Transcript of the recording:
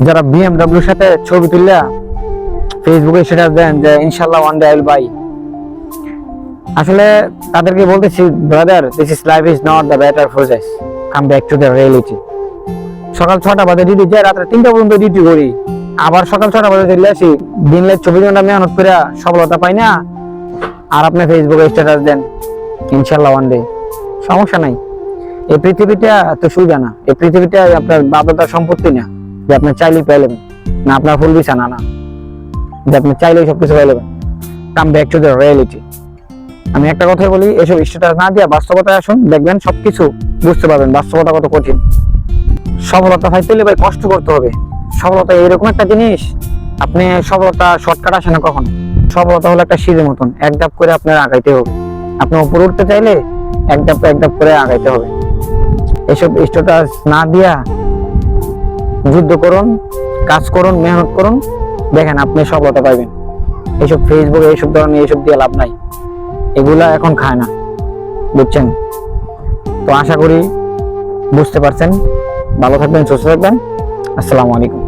যারা বিএমডব্লিউর সাথে ছবি তুললা ফেসবুকে স্ট্যাটাস দেন যে ইনশাআল্লাহ one day I will buy, আসলে তাদেরকে বলতেছি brother, this is life is not the better process, come back to the reality. সকাল 6টা বাজে ডিউটি যাই, রাত্রে 3টা পর্যন্ত ডিউটি করি, আবার সকাল 6টা বাজে চলে আসি, দিন রাত 24 ঘন্টা মেহনত করে সফলতা পাই না, আর আপনি ফেসবুকে স্ট্যাটাস দেন ইনশাআল্লাহ ওয়ান ডে। সমস্যা নাই, এই পৃথিবীটা তো সুবিধা না, এই পৃথিবীটা আপনার বাধ্যতার সম্পত্তি না যে আপনি চাইলেই পেয়ে নেবেন, না আপনার ফুল বিছানা না যে আপনি চাইলেই সবকিছু পেয়ে নেবেন। Come back to the reality. আমি একটা কথাই বলি, এসব স্ট্যাটাস না দিয়ে বাস্তবতায় আসুন, দেখবেন সবকিছু বুঝতে পারবেন বাস্তবতা কত কঠিন। সফলতা পাইতে হলে ভাই কষ্ট করতে হবে। সফলতা এরকম একটা জিনিস, আপনি সফলতা শর্টকাট আসে না কখনো। সফলতা হলো একটা সিঁড়ির মতন, এক ধাপ করে আপনার আগাইতে হবে। আপনি উপরে উঠতে চাইলে এক ধাপ করে আগাইতে হবে। এসব স্ট্যাটাস না দিয়া যুদ্ধ করুন, কাজ করুন, মেহনত করুন, দেখেন আপনি সফলতা পাইবেন। এইসব ফেসবুকে এইসব ধরনের এইসব দিয়ে লাভ নাই, এগুলা এখন খায় না, বুঝছেন? তো আশা করি বুঝতে পারছেন। ভালো থাকবেন, সুস্থ থাকবেন। আসসালামু আলাইকুম।